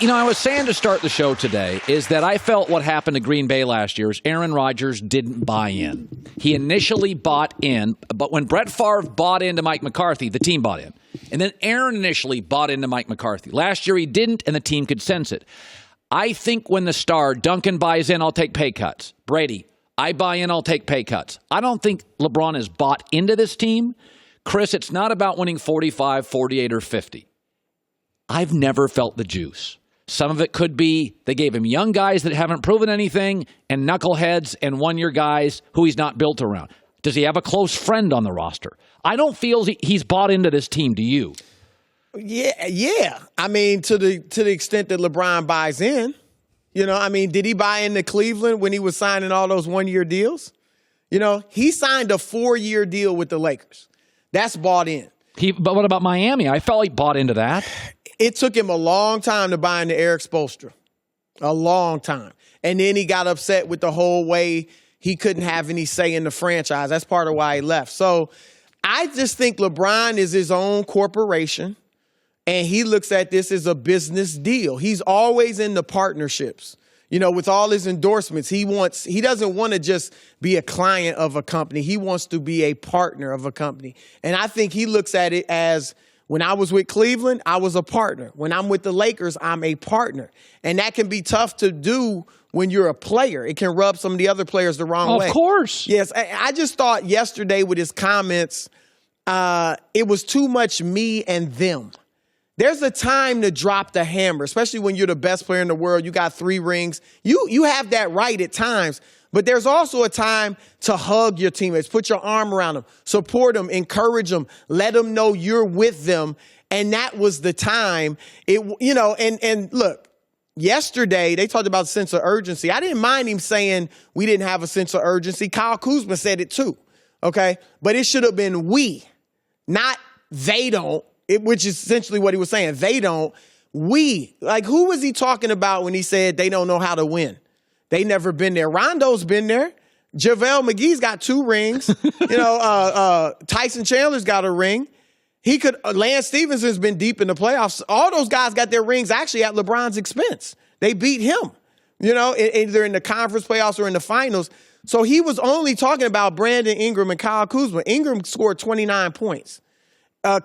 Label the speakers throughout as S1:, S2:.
S1: I was saying to start the show today is that I felt what happened to Green Bay last year is Aaron Rodgers didn't buy in. He initially bought in, but when Brett Favre bought into Mike McCarthy, the team bought in. And then Aaron initially bought into Mike McCarthy. Last year he didn't, and the team could sense it. I think when the star, Duncan, buys in, I'll take pay cuts. Brady, I buy in, I'll take pay cuts. I don't think LeBron has bought into this team. Chris, it's not about winning 45, 48, or 50. I've never felt the juice. Some of it could be they gave him young guys that haven't proven anything and knuckleheads and one-year guys who he's not built around. Does he have a close friend on the roster? I don't feel he's bought into this team. Do you?
S2: Yeah. I mean, to the extent that LeBron buys in. Did he buy into Cleveland when he was signing all those one-year deals? He signed a 4-year deal with the Lakers. That's bought in.
S1: But what about Miami? I felt like bought into that.
S2: It took him a long time to buy into Eric Spoelstra. A long time. And then he got upset with the whole way he couldn't have any say in the franchise. That's part of why he left. So I just think LeBron is his own corporation, and he looks at this as a business deal. He's always in the partnerships. With all his endorsements, he doesn't want to just be a client of a company. He wants to be a partner of a company. And I think he looks at it as, when I was with Cleveland, I was a partner. When I'm with the Lakers, I'm a partner. And that can be tough to do when you're a player. It can rub some of the other players the wrong way.
S1: Of course.
S2: Yes. I just thought yesterday with his comments, it was too much me and them. There's a time to drop the hammer, especially when you're the best player in the world. You got 3 rings. You have that right at times. But there's also a time to hug your teammates, put your arm around them, support them, encourage them, let them know you're with them. And that was the time. And look, yesterday they talked about sense of urgency. I didn't mind him saying we didn't have a sense of urgency. Kyle Kuzma said it too, okay? But it should have been we, not they don't, which is essentially what he was saying. They don't. We. Like, who was he talking about when he said they don't know how to win? They never been there. Rondo's been there. JaVale McGee's got 2 rings. Tyson Chandler's got a ring. Lance Stephenson's been deep in the playoffs. All those guys got their rings actually at LeBron's expense. They beat him, either in the conference playoffs or in the finals. So he was only talking about Brandon Ingram and Kyle Kuzma. Ingram scored 29 points.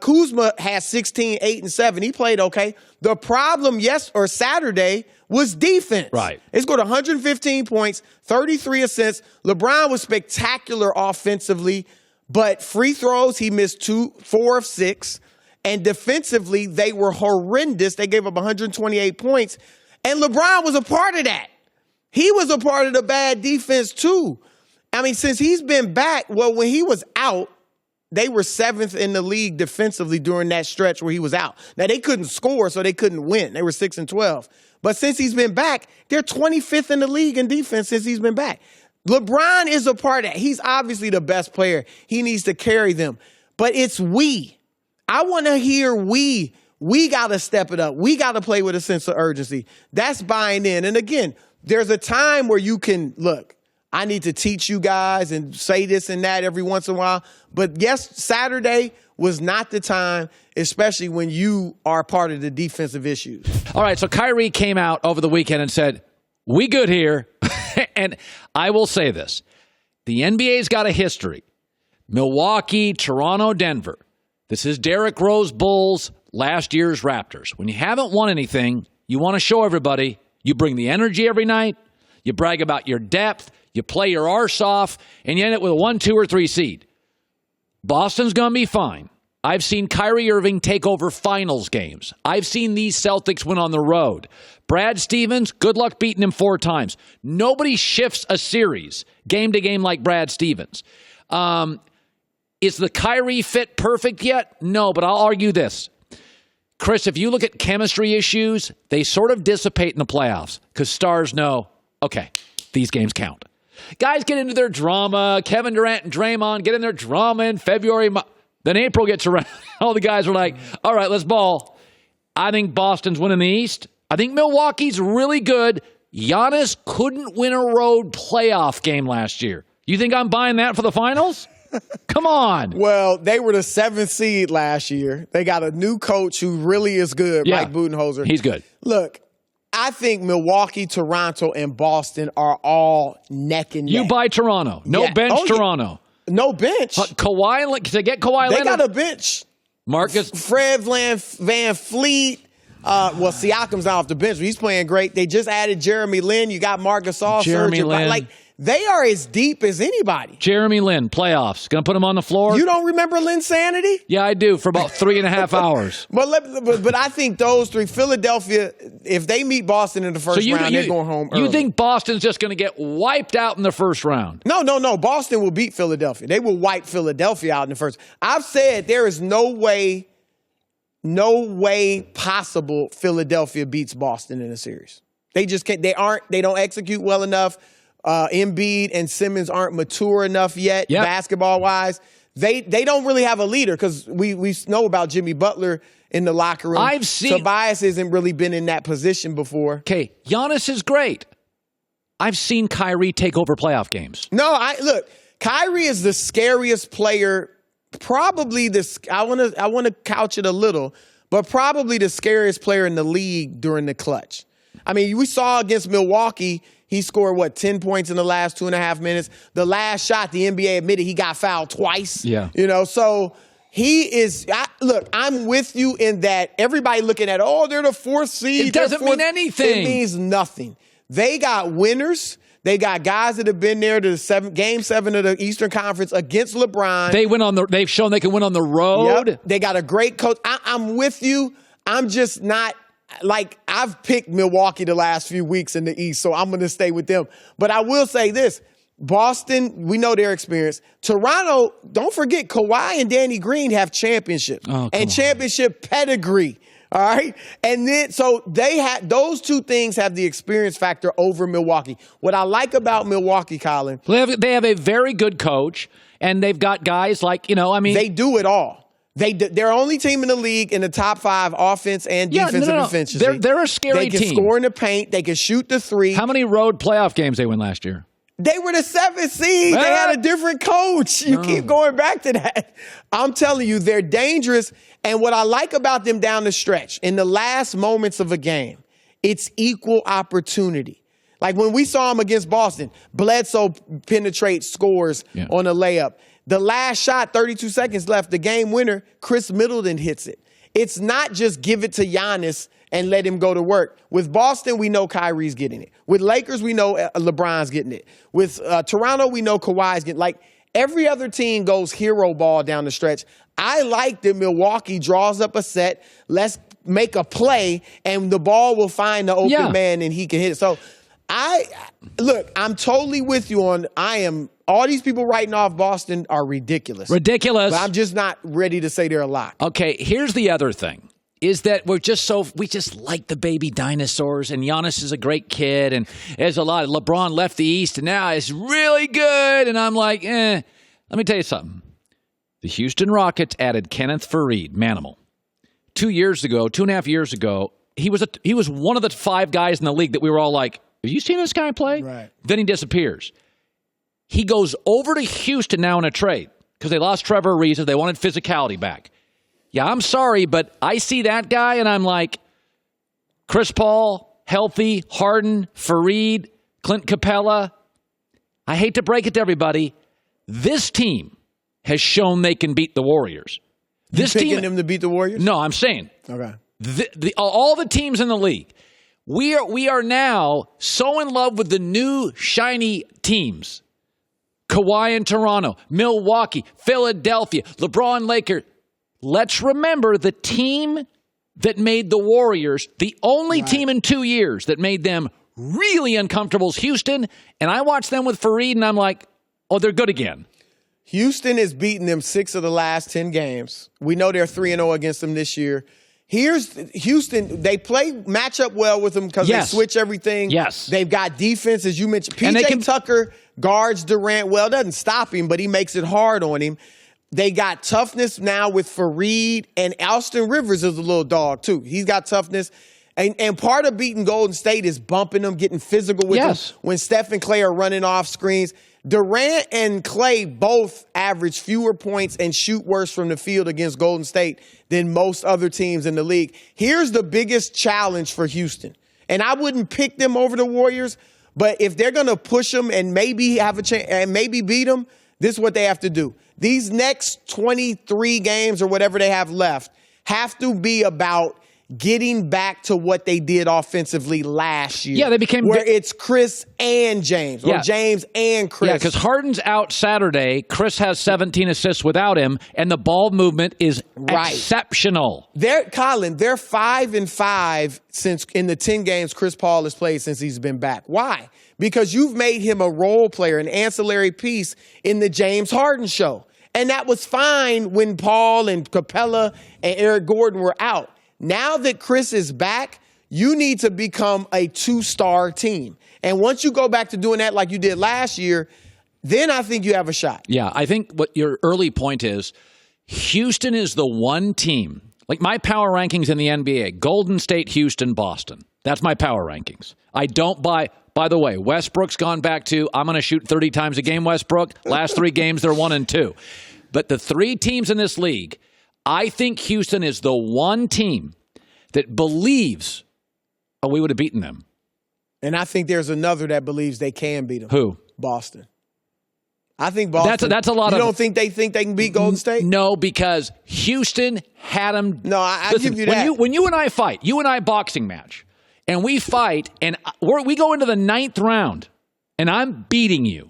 S2: Kuzma had 16, 8, and 7. He played okay. The problem Saturday was defense.
S1: Right.
S2: He scored 115 points, 33 assists. LeBron was spectacular offensively, but free throws, he missed 4 of 6. And defensively, they were horrendous. They gave up 128 points. And LeBron was a part of that. He was a part of the bad defense, too. I mean, since he's been back, when he was out, they were 7th in the league defensively during that stretch where he was out. Now, they couldn't score, so they couldn't win. They were 6-12. But since he's been back, they're 25th in the league in defense since he's been back. LeBron is a part of that. He's obviously the best player. He needs to carry them. But it's we. I want to hear we. We got to step it up. We got to play with a sense of urgency. That's buying in. And again, there's a time where you can, look, I need to teach you guys and say this and that every once in a while. But yes, Saturday was not the time, especially when you are part of the defensive issues.
S1: All right, so Kyrie came out over the weekend and said, we good here. And I will say this. The NBA's got a history. Milwaukee, Toronto, Denver. This is Derrick Rose Bulls, last year's Raptors. When you haven't won anything, you want to show everybody you bring the energy every night, you brag about your depth, you play your arse off, and you end it with a 1, 2, or 3 seed. Boston's going to be fine. I've seen Kyrie Irving take over finals games. I've seen these Celtics win on the road. Brad Stevens, good luck beating him 4 times. Nobody shifts a series game to game like Brad Stevens. Is the Kyrie fit perfect yet? No, but I'll argue this. Chris, if you look at chemistry issues, they sort of dissipate in the playoffs because stars know, okay, these games count. Guys get into their drama. Kevin Durant and Draymond get in their drama in February. Then April gets around. All the guys were like, all right, let's ball. I think Boston's winning the East. I think Milwaukee's really good. Giannis couldn't win a road playoff game last year. You think I'm buying that for the finals? Come on.
S2: Well, they were the 7th seed last year. They got a new coach who really is good, Mike Budenholzer.
S1: He's good.
S2: Look, I think Milwaukee, Toronto, and Boston are all neck and neck.
S1: You buy Toronto. No bench Toronto.
S2: No bench.
S1: Kawhi, to get Kawhi Leonard.
S2: They got a bench.
S1: Marcus.
S2: Fred Van Fleet. Siakam's not off the bench, but he's playing great. They just added Jeremy Lin. You got Marcus Gasol.
S1: Jeremy Lin.
S2: Like, they are as deep as anybody.
S1: Jeremy Lin, playoffs. Going to put him on the floor?
S2: You don't remember Linsanity?
S1: Yeah, I do, for about 3.5 hours.
S2: But I think those three, Philadelphia, if they meet Boston in the first round, they're going home early.
S1: You think Boston's just going to get wiped out in the first round?
S2: No. Boston will beat Philadelphia. They will wipe Philadelphia out in the first. I've said there is no way possible Philadelphia beats Boston in a series. They just can't. They don't execute well enough. Embiid and Simmons aren't mature enough yet, basketball-wise. They don't really have a leader because we know about Jimmy Butler in the locker room. Tobias hasn't really been in that position before. Okay,
S1: Giannis is great. I've seen Kyrie take over playoff games.
S2: Look, Kyrie is the scariest player, probably I want to couch it a little, but probably the scariest player in the league during the clutch. I mean, we saw against Milwaukee, he scored, 10 points in the last 2.5 minutes. The last shot, the NBA admitted he got fouled twice.
S1: Yeah.
S2: So he is, I'm with you in that everybody looking at, they're the fourth seed.
S1: It doesn't mean anything.
S2: It means nothing. They got winners. They got guys that have been there to Game 7 of the Eastern Conference against LeBron.
S1: They've shown they can win on the road.
S2: Yep. They got a great coach. I'm with you. I'm just not. I've picked Milwaukee the last few weeks in the East, so I'm going to stay with them. But I will say this. Boston, we know their experience. Toronto, don't forget, Kawhi and Danny Green have championships and championship pedigree. All right? And then, so those two things have the experience factor over Milwaukee. What I like about Milwaukee, Colin.
S1: They have a very good coach, and they've got guys
S2: They do it all. They're only team in the league in the top 5 offense and defensive efficiency.
S1: They're a scary team.
S2: They can score in the paint. They can shoot the three.
S1: How many road playoff games they win last year?
S2: They were the 7th seed. They had a different coach. You keep going back to that. I'm telling you, they're dangerous. And what I like about them down the stretch, in the last moments of a game, it's equal opportunity. Like when we saw them against Boston, Bledsoe penetrates, scores on a layup. The last shot, 32 seconds left, the game winner, Chris Middleton hits it. It's not just give it to Giannis and let him go to work. With Boston, we know Kyrie's getting it. With Lakers, we know LeBron's getting it. With Toronto, we know Kawhi's getting it. Like, every other team goes hero ball down the stretch. I like that Milwaukee draws up a set, let's make a play, and the ball will find the open man and he can hit it. So, I'm totally with you on, all these people writing off Boston are ridiculous.
S1: Ridiculous.
S2: But I'm just not ready to say they're a lock.
S1: Okay, here's the other thing, is that we just like the baby dinosaurs, and Giannis is a great kid, and there's a lot. LeBron left the East, and now it's really good, and I'm like, Let me tell you something. The Houston Rockets added Kenneth Faried, Manimal. 2.5 years ago, he was one of the 5 guys in the league that we were all like, have you seen this guy play?
S2: Right.
S1: Then he disappears. He goes over to Houston now in a trade because they lost Trevor Ariza. They wanted physicality back. Yeah, I'm sorry, but I see that guy and I'm like, Chris Paul, healthy, Harden, Faried, Clint Capella. I hate to break it to everybody. This team has shown they can beat the Warriors.
S2: You picking them to beat the Warriors?
S1: No, I'm saying.
S2: Okay.
S1: All the teams in the league. We are now so in love with the new shiny teams. Kawhi in Toronto, Milwaukee, Philadelphia, LeBron Lakers. Let's remember the team that made the Warriors, the only team in 2 years that made them really uncomfortable is Houston. And I watched them with Faried and I'm like, they're good again.
S2: Houston has beaten them 6 of the last 10 games. We know they're 3-0 against them this year. Here's Houston. They match up well with them because they switch everything.
S1: Yes.
S2: They've got defense, as you mentioned. PJ Tucker guards Durant well. Doesn't stop him, but he makes it hard on him. They got toughness now with Faried, and Austin Rivers is a little dog, too. He's got toughness. And part of beating Golden State is bumping them, getting physical with them when Steph and Clay are running off screens. Durant and Clay both average fewer points and shoot worse from the field against Golden State than most other teams in the league. Here's the biggest challenge for Houston. And I wouldn't pick them over the Warriors, but if they're going to push them and maybe have a chance and maybe beat them, this is what they have to do. These next 23 games or whatever they have left have to be about getting back to what they did offensively last year.
S1: Yeah, they became
S2: where it's Chris and James, or James and Chris.
S1: Yeah, because Harden's out Saturday. Chris has 17 assists without him, and the ball movement is exceptional.
S2: Colin, they're 5-5 since in the 10 games Chris Paul has played since he's been back. Why? Because you've made him a role player, an ancillary piece in the James Harden show. And that was fine when Paul and Capella and Eric Gordon were out. Now that Chris is back, you need to become a 2-star team. And once you go back to doing that like you did last year, then I think you have a shot.
S1: Yeah, I think what your early point is, Houston is the one team, like my power rankings in the NBA, Golden State, Houston, Boston. That's my power rankings. I don't buy, by the way, Westbrook's gone back to, I'm going to shoot 30 times a game, Westbrook. Last 3 games, they're 1-2. But the 3 teams in this league, I think Houston is the one team that believes, we would have beaten them.
S2: And I think there's another that believes they can beat them.
S1: Who?
S2: Boston. I think Boston.
S1: That's a lot of.
S2: You don't think they can beat Golden State?
S1: No, because Houston had them.
S2: No, I
S1: listen,
S2: give you that.
S1: When you and I fight, you and I boxing match, and we fight, and we go into the 9th round, and I'm beating you,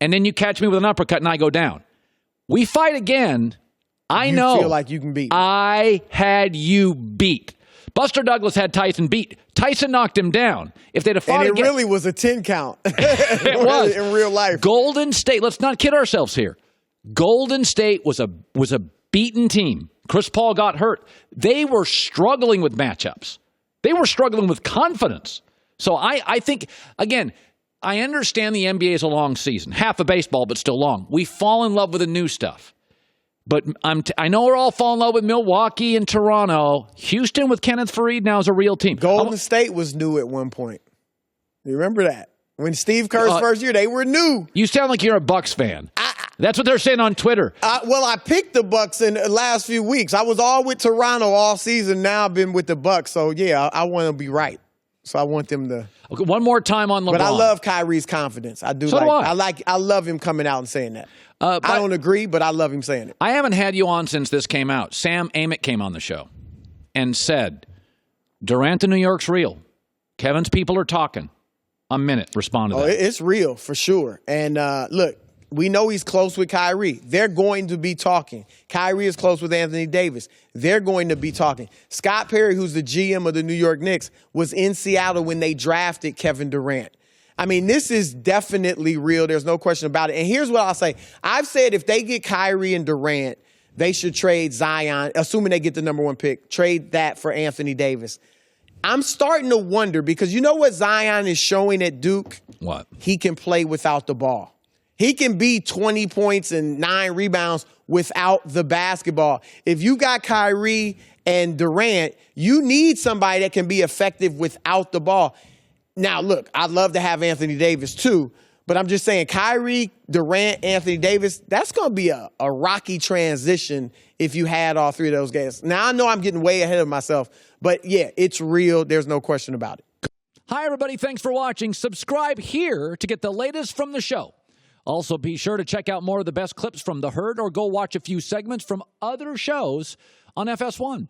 S1: and then you catch me with an uppercut, and I go down. We fight again. You
S2: feel like you can beat me.
S1: I had you beat. Buster Douglas had Tyson beat. Tyson knocked him down. If they'd have fought
S2: again, really was a 10 count.
S1: It was
S2: in real life.
S1: Golden State. Let's not kid ourselves here. Golden State was a beaten team. Chris Paul got hurt. They were struggling with matchups. They were struggling with confidence. So I think again, I understand the NBA is a long season, half of baseball, but still long. We fall in love with the new stuff. But I know we're all falling in love with Milwaukee and Toronto. Houston with Kenneth Faried now is a real team.
S2: Golden State was new at one point. You remember that? When Steve Kerr's first year, they were new.
S1: You sound like you're a Bucks fan. That's what they're saying on Twitter.
S2: Well, I picked the Bucks in the last few weeks. I was all with Toronto all season. Now I've been with the Bucks. So, yeah, I want to be right. So I want them to.
S1: Okay, one more time on LeBron.
S2: But I love Kyrie's confidence. I do.
S1: So
S2: I love him coming out and saying that. I don't agree, but I love him saying it.
S1: I haven't had you on since this came out. Sam Amick came on the show and said, Durant in New York's real. Kevin's people are talking. A minute. Respond to that.
S2: It's real for sure. And look, we know he's close with Kyrie. They're going to be talking. Kyrie is close with Anthony Davis. They're going to be talking. Scott Perry, who's the GM of the New York Knicks, was in Seattle when they drafted Kevin Durant. I mean, this is definitely real. There's no question about it. And here's what I'll say. I've said if they get Kyrie and Durant, they should trade Zion, assuming they get the number 1 pick, trade that for Anthony Davis. I'm starting to wonder because you know what Zion is showing at Duke?
S1: What?
S2: He can play without the ball. He can be 20 points and 9 rebounds without the basketball. If you got Kyrie and Durant, you need somebody that can be effective without the ball. Now, look, I'd love to have Anthony Davis too, but I'm just saying Kyrie, Durant, Anthony Davis, that's going to be a rocky transition if you had all 3 of those guys. Now, I know I'm getting way ahead of myself, but yeah, it's real. There's no question about it.
S1: Hi, everybody. Thanks for watching. Subscribe here to get the latest from the show. Also, be sure to check out more of the best clips from The Herd or go watch a few segments from other shows on FS1.